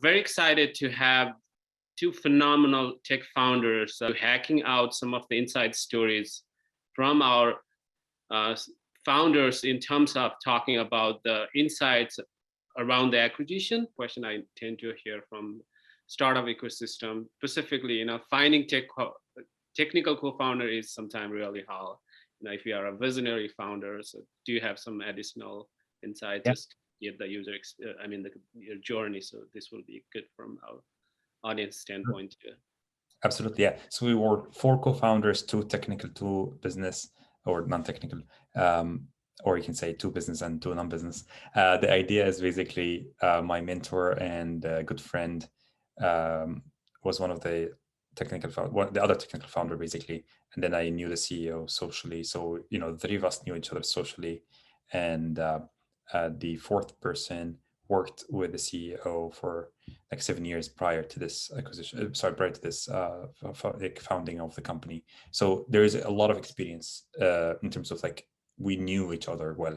very excited to have two phenomenal tech founders hacking out some of the inside stories from our founders in terms of talking about the insights around the acquisition question I tend to hear from startup ecosystem. Specifically, finding technical co-founder is sometimes really hard. If you are a visionary founder, so do you have some additional insight just to give the user, your journey? So this will be good from our audience standpoint too. Absolutely, yeah. So we were 4 co-founders, 2 technical, 2 business, or non-technical, or you can say 2 business and 2 non-business. The idea is basically my mentor and good friend was one of the the other technical founder basically, and then I knew the CEO socially. So the 3 of us knew each other socially, and the 4th person worked with the CEO for like 7 years prior to this acquisition. Prior to this founding of the company. So there is a lot of experience in terms of like we knew each other well.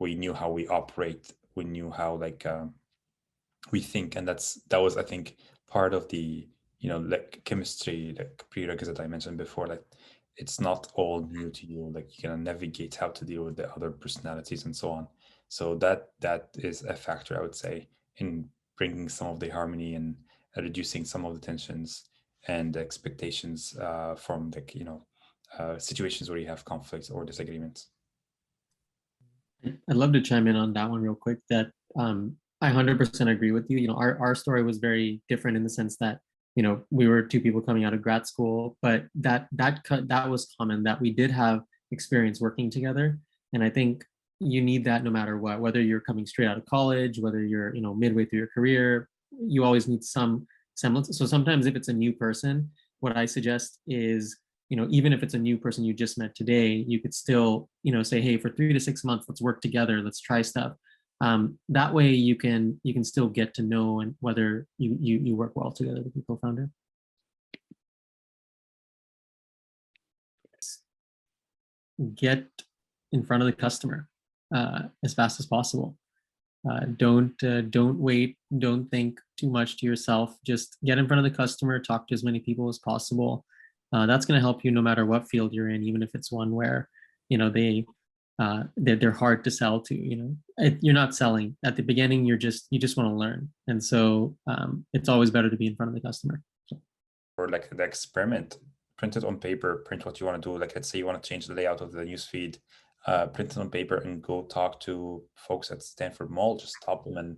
We knew how we operate. We knew how we think, and that was I think part of the like chemistry, like prerequisite I mentioned before. Like it's not all new to you. Like you can navigate how to deal with the other personalities and so on. So that is a factor, I would say, in bringing some of the harmony and reducing some of the tensions and expectations from situations where you have conflicts or disagreements. I'd love to chime in on that one real quick. That I 100% agree with you. Our story was very different in the sense that we were 2 people coming out of grad school, but that was common, that we did have experience working together, and I think you need that no matter what, whether you're coming straight out of college, whether you're midway through your career, you always need some semblance. So sometimes if it's a new person, what I suggest is even if it's a new person you just met today, you could still say, hey, for 3 to 6 months, let's work together, let's try stuff. That way you can still get to know and whether you work well together with your co-founder. Get in front of the customer as fast as possible. Don't wait. Don't think too much to yourself. Just get in front of the customer. Talk to as many people as possible. That's going to help you no matter what field you're in, even if it's one where they're hard to sell to. You're not selling at the beginning. You just want to learn, and so it's always better to be in front of the customer. Or like the experiment, print it on paper. Print what you want to do. Like let's say you want to change the layout of the newsfeed. Print it on paper and go talk to folks at Stanford Mall. Just stop them and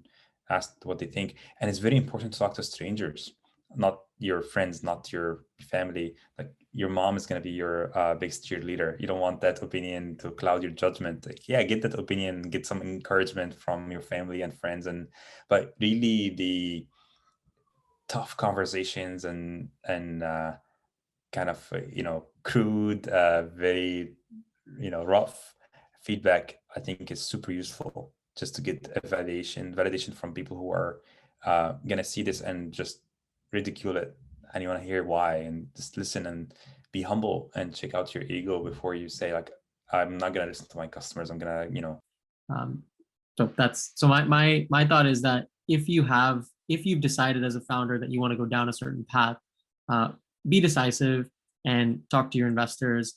ask what they think. And it's very important to talk to strangers, not your friends, not your family. Like your mom is going to be your biggest cheerleader. You don't want that opinion to cloud your judgment. Like, yeah, get that opinion, get some encouragement from your family and friends. But really the tough conversations and kind of crude, very rough feedback, I think is super useful just to get a validation from people who are gonna see this and just ridicule it, and you want to hear why, and just listen and be humble and check out your ego before you say like, I'm not gonna listen to my customers, I'm gonna so my thought is that if you've decided as a founder that you want to go down a certain path, be decisive and talk to your investors.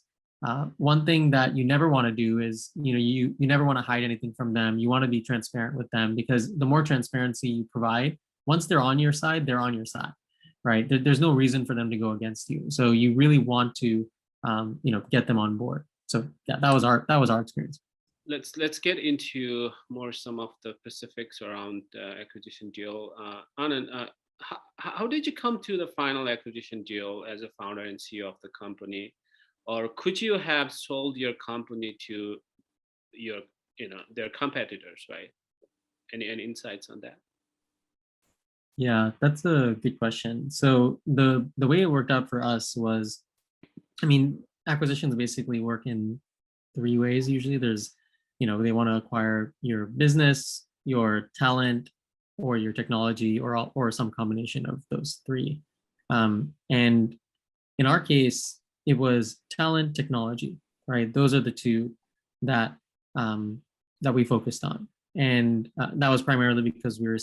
One thing that you never want to do is, you never want to hide anything from them. You want to be transparent with them, because the more transparency you provide, once they're on your side, they're on your side, right? There's no reason for them to go against you. So you really want to, get them on board. So yeah, that was our experience. Let's get into more some of the specifics around the acquisition deal. Anand, how did you come to the final acquisition deal as a founder and CEO of the company? Or could you have sold your company to their competitors, right? Any insights on that? Yeah, that's a good question. So the way it worked out for us was, acquisitions basically work in 3 ways. Usually there's, they want to acquire your business, your talent, or your technology, or some combination of those 3. And in our case, it was talent, technology, right? Those are the 2 that we focused on, and that was primarily because we were